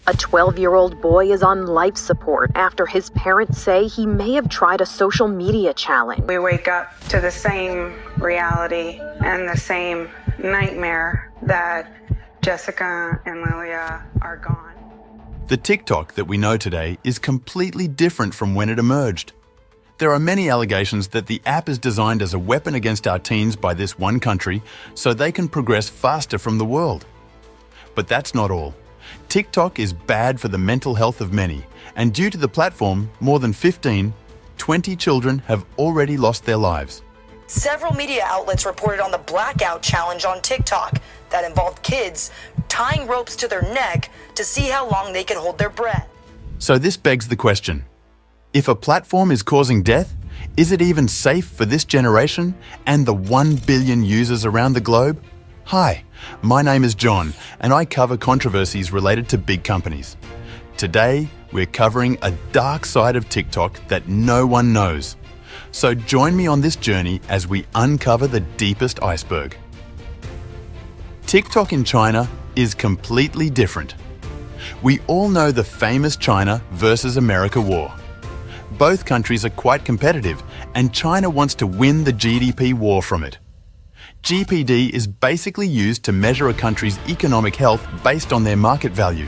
A 12-year-old boy is on life support after his parents say he may have tried a social media challenge. We wake up to the same reality and the same nightmare that Jessica and Lilia are gone. The TikTok that we know today is completely different from when it emerged. There are many allegations that the app is designed as a weapon against our teens by this one country so they can progress faster from the world. But that's not all. TikTok is bad for the mental health of many, and due to the platform, more than 20 children have already lost their lives. Several media outlets reported on the blackout challenge on TikTok that involved kids tying ropes to their neck to see how long they could hold their breath. So this begs the question, if a platform is causing death, is it even safe for this generation and the 1 billion users around the globe? Hi, my name is John, and I cover controversies related to big companies. Today, we're covering a dark side of TikTok that no one knows. So join me on this journey as we uncover the deepest iceberg. TikTok in China is completely different. We all know the famous China versus America war. Both countries are quite competitive, and China wants to win the GDP war from it. GPD is basically used to measure a country's economic health based on their market value.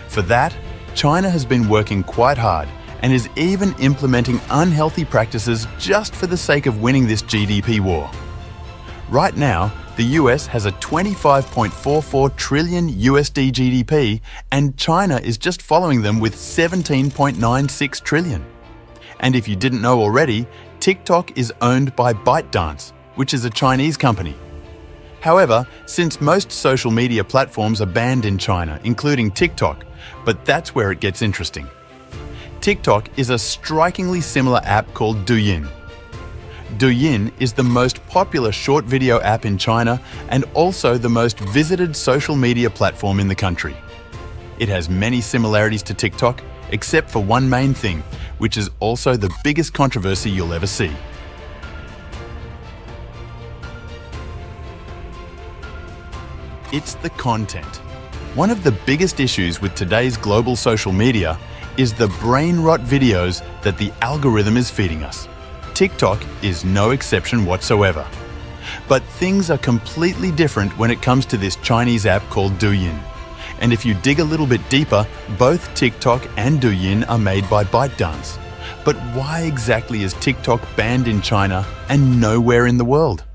For that, China has been working quite hard and is even implementing unhealthy practices just for the sake of winning this GDP war. Right now, the US has a 25.44 trillion USD GDP, and China is just following them with 17.96 trillion. And if you didn't know already, TikTok is owned by ByteDance, which is a Chinese company. However, since most social media platforms are banned in China, including TikTok, but that's where it gets interesting. TikTok is a strikingly similar app called Douyin. Douyin is the most popular short video app in China and also the most visited social media platform in the country. It has many similarities to TikTok, except for one main thing, which is also the biggest controversy you'll ever see. It's the content. One of the biggest issues with today's global social media is the brain rot videos that the algorithm is feeding us. TikTok is no exception whatsoever. But things are completely different when it comes to this Chinese app called Douyin. And if you dig a little bit deeper, both TikTok and Douyin are made by ByteDance. But why exactly is TikTok banned in China and nowhere in the world?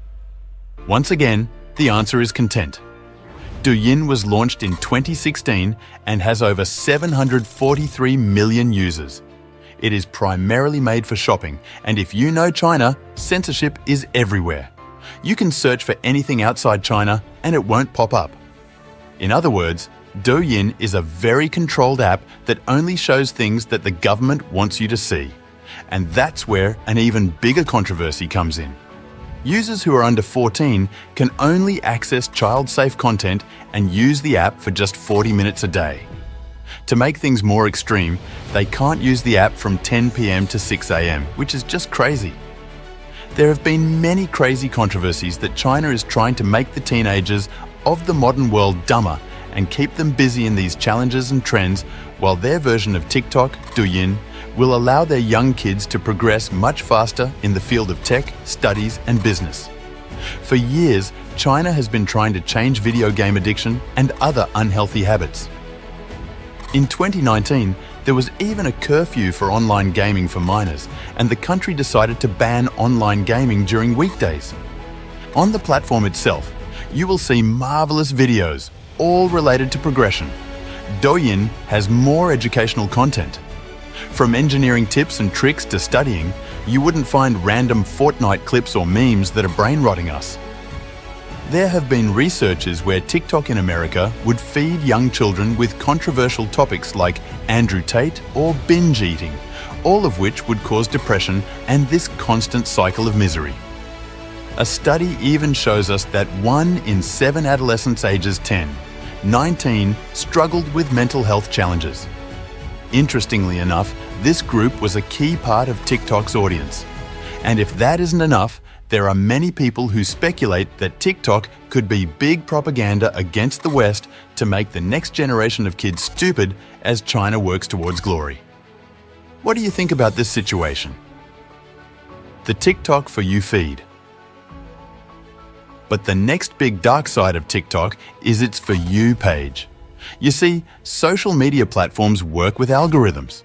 Once again, the answer is content. Douyin was launched in 2016 and has over 743 million users. It is primarily made for shopping, and if you know China, censorship is everywhere. You can search for anything outside China and it won't pop up. In other words, Douyin is a very controlled app that only shows things that the government wants you to see. And that's where an even bigger controversy comes in. Users who are under 14 can only access child-safe content and use the app for just 40 minutes a day. To make things more extreme, they can't use the app from 10 p.m. to 6 a.m., which is just crazy. There have been many crazy controversies that China is trying to make the teenagers of the modern world dumber and keep them busy in these challenges and trends, while their version of TikTok, Douyin, will allow their young kids to progress much faster in the field of tech, studies, and business. For years, China has been trying to change video game addiction and other unhealthy habits. In 2019, there was even a curfew for online gaming for minors, and the country decided to ban online gaming during weekdays. On the platform itself, you will see marvelous videos, all related to progression. Douyin has more educational content. From engineering tips and tricks to studying, you wouldn't find random Fortnite clips or memes that are brain-rotting us. There have been researches where TikTok in America would feed young children with controversial topics like Andrew Tate or binge eating, all of which would cause depression and this constant cycle of misery. A study even shows us that 1 in 7 adolescents ages 10, 19 struggled with mental health challenges. Interestingly enough, this group was a key part of TikTok's audience. And if that isn't enough, There are many people who speculate that TikTok could be big propaganda against the West to make the next generation of kids stupid as China works towards glory. What do you think about this situation? The TikTok For You feed. But the next big dark side of TikTok is its For You page. You see, social media platforms work with algorithms.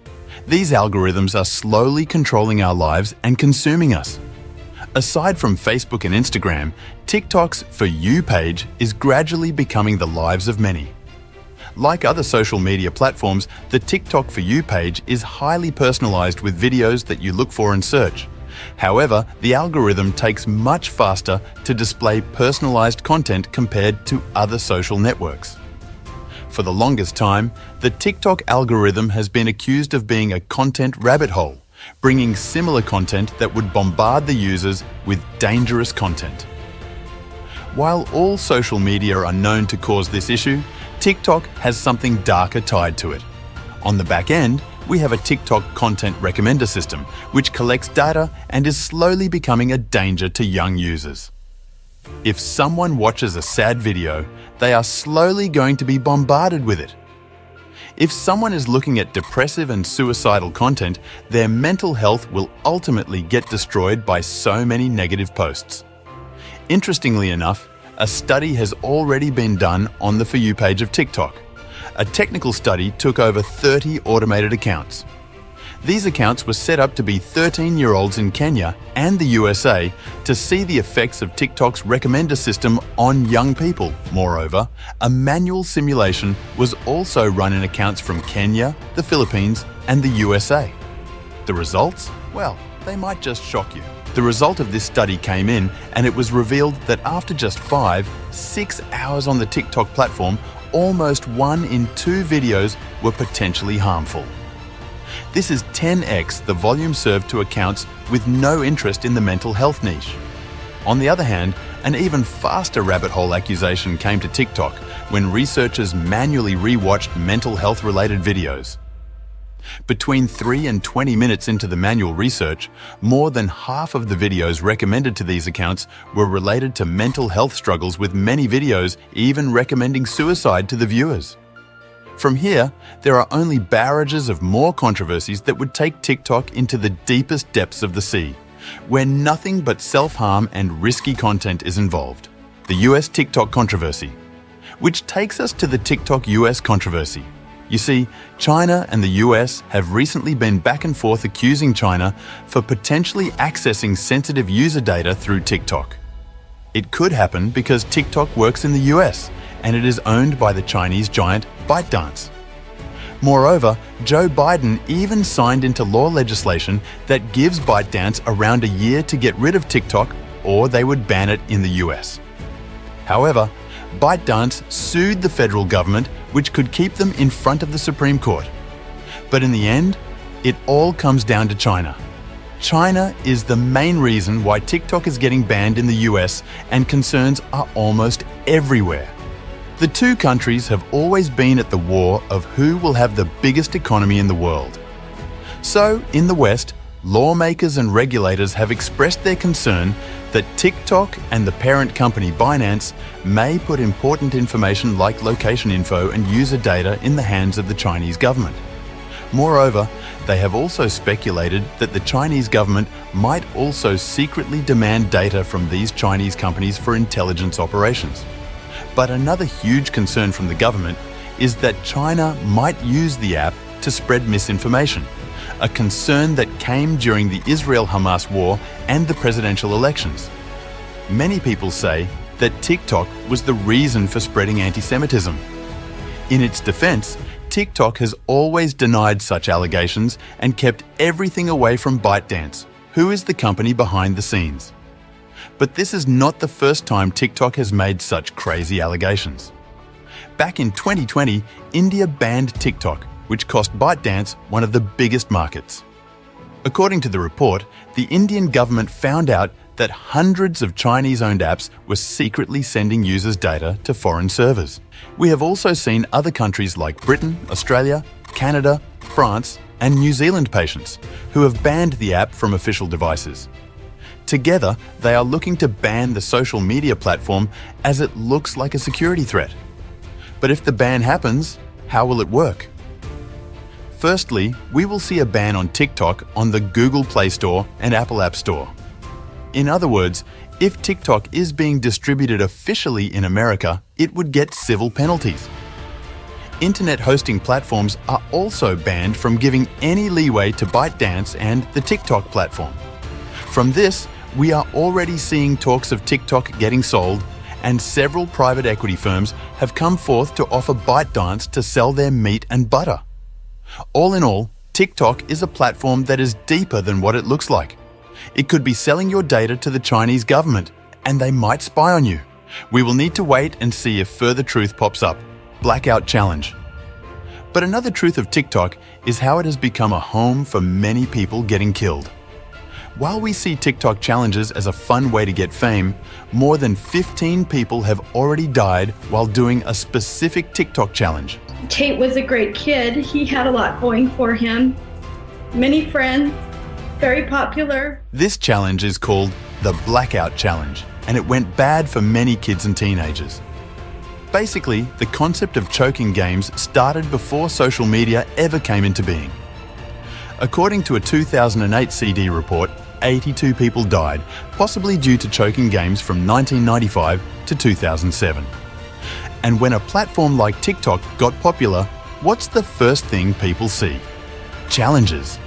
These algorithms are slowly controlling our lives and consuming us. Aside from Facebook and Instagram, TikTok's For You page is gradually becoming the lives of many. Like other social media platforms, the TikTok For You page is highly personalized with videos that you look for and search. However, the algorithm takes much faster to display personalized content compared to other social networks. For the longest time, the TikTok algorithm has been accused of being a content rabbit hole, bringing similar content that would bombard the users with dangerous content. While all social media are known to cause this issue, TikTok has something darker tied to it. On the back end, we have a TikTok content recommender system, which collects data and is slowly becoming a danger to young users. If someone watches a sad video, they are slowly going to be bombarded with it. If someone is looking at depressive and suicidal content, their mental health will ultimately get destroyed by so many negative posts. Interestingly enough, a study has already been done on the For You page of TikTok. A technical study took over 30 automated accounts. These accounts were set up to be 13-year-olds in Kenya and the USA to see the effects of TikTok's recommender system on young people. Moreover, a manual simulation was also run in accounts from Kenya, the Philippines, and the USA. The results? Well, they might just shock you. The result of this study came in, and it was revealed that after just 6 hours on the TikTok platform, almost 1 in 2 videos were potentially harmful. This is 10x the volume served to accounts with no interest in the mental health niche. On the other hand, an even faster rabbit hole accusation came to TikTok when researchers manually rewatched mental health-related videos. Between 3 and 20 minutes into the manual research, more than half of the videos recommended to these accounts were related to mental health struggles, with many videos even recommending suicide to the viewers. From here, there are only barrages of more controversies that would take TikTok into the deepest depths of the sea, where nothing but self-harm and risky content is involved. The US TikTok controversy, which takes us to the TikTok US controversy. You see, China and the US have recently been back and forth accusing China for potentially accessing sensitive user data through TikTok. It could happen because TikTok works in the US and it is owned by the Chinese giant ByteDance. Moreover, Joe Biden even signed into law legislation that gives ByteDance around a year to get rid of TikTok, or they would ban it in the US. However, ByteDance sued the federal government, which could keep them in front of the Supreme Court. But in the end, it all comes down to China. China is the main reason why TikTok is getting banned in the US, and concerns are almost everywhere. The two countries have always been at the war of who will have the biggest economy in the world. So, in the West, lawmakers and regulators have expressed their concern that TikTok and the parent company Binance may put important information like location info and user data in the hands of the Chinese government. Moreover, they have also speculated that the Chinese government might also secretly demand data from these Chinese companies for intelligence operations. But another huge concern from the government is that China might use the app to spread misinformation, a concern that came during the Israel-Hamas war and the presidential elections. Many people say that TikTok was the reason for spreading anti-Semitism. In its defense, TikTok has always denied such allegations and kept everything away from ByteDance, who is the company behind the scenes. But this is not the first time TikTok has made such crazy allegations. Back in 2020, India banned TikTok, which cost ByteDance one of the biggest markets. According to the report, the Indian government found out that hundreds of Chinese-owned apps were secretly sending users' data to foreign servers. We have also seen other countries like Britain, Australia, Canada, France, and New Zealand patients who have banned the app from official devices. Together, they are looking to ban the social media platform as it looks like a security threat. But if the ban happens, how will it work? Firstly, we will see a ban on TikTok on the Google Play Store and Apple App Store. In other words, if TikTok is being distributed officially in America, it would get civil penalties. Internet hosting platforms are also banned from giving any leeway to ByteDance and the TikTok platform. From this, we are already seeing talks of TikTok getting sold, and several private equity firms have come forth to offer ByteDance to sell their meat and butter. All in all, TikTok is a platform that is deeper than what it looks like. It could be selling your data to the Chinese government, and they might spy on you. We will need to wait and see if further truth pops up. Blackout challenge. But another truth of TikTok is how it has become a home for many people getting killed. While we see TikTok challenges as a fun way to get fame, more than 15 people have already died while doing a specific TikTok challenge. Tate was a great kid. He had a lot going for him. Many friends, very popular. This challenge is called the Blackout Challenge, and it went bad for many kids and teenagers. Basically, the concept of choking games started before social media ever came into being. According to a 2008 CD report, 82 people died, possibly due to choking games from 1995 to 2007. And when a platform like TikTok got popular, what's the first thing people see? Challenges.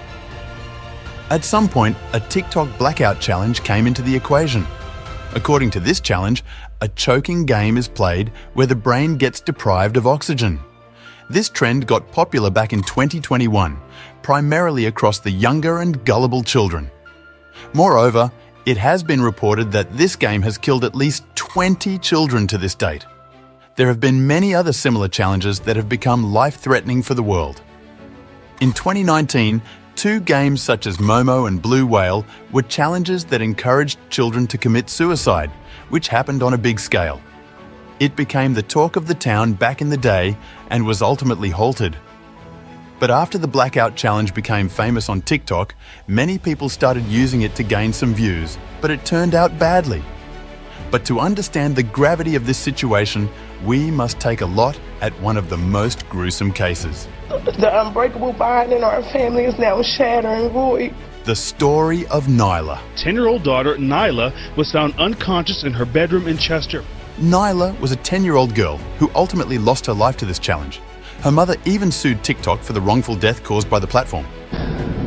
At some point, a TikTok blackout challenge came into the equation. According to this challenge, a choking game is played where the brain gets deprived of oxygen. This trend got popular back in 2021, primarily across the younger and gullible children. Moreover, it has been reported that this game has killed at least 20 children to this date. There have been many other similar challenges that have become life-threatening for the world. In 2019, two games such as Momo and Blue Whale were challenges that encouraged children to commit suicide, which happened on a big scale. It became the talk of the town back in the day and was ultimately halted. But after the Blackout Challenge became famous on TikTok, many people started using it to gain some views, but it turned out badly. But to understand the gravity of this situation, we must take a lot at one of the most gruesome cases. The unbreakable bond in our family is now shattered and void. The story of Nyla. 10-year-old daughter, Nyla, was found unconscious in her bedroom in Chester. Nyla was a 10-year-old girl who ultimately lost her life to this challenge. Her mother even sued TikTok for the wrongful death caused by the platform.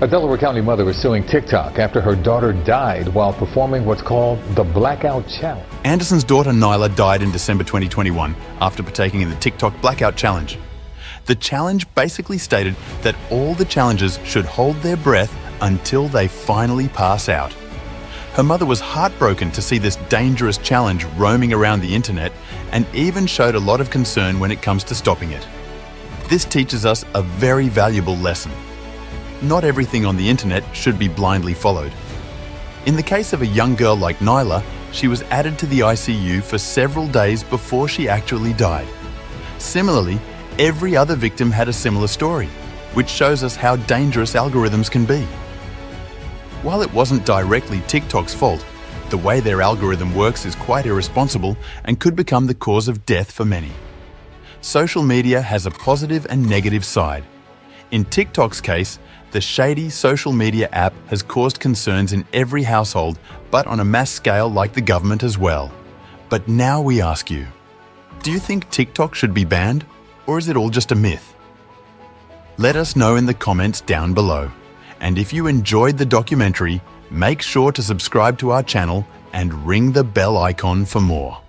A Delaware County mother is suing TikTok after her daughter died while performing what's called the Blackout Challenge. Anderson's daughter Nyla died in December 2021 after partaking in the TikTok Blackout Challenge. The challenge basically stated that all the challengers should hold their breath until they finally pass out. Her mother was heartbroken to see this dangerous challenge roaming around the internet and even showed a lot of concern when it comes to stopping it. This teaches us a very valuable lesson. Not everything on the internet should be blindly followed. In the case of a young girl like Nyla, she was added to the ICU for several days before she actually died. Similarly, every other victim had a similar story, which shows us how dangerous algorithms can be. While it wasn't directly TikTok's fault, the way their algorithm works is quite irresponsible and could become the cause of death for many. Social media has a positive and negative side. In TikTok's case, the shady social media app has caused concerns in every household, but on a mass scale like the government as well. But now we ask you, do you think TikTok should be banned, or is it all just a myth? Let us know in the comments down below. And if you enjoyed the documentary, make sure to subscribe to our channel and ring the bell icon for more.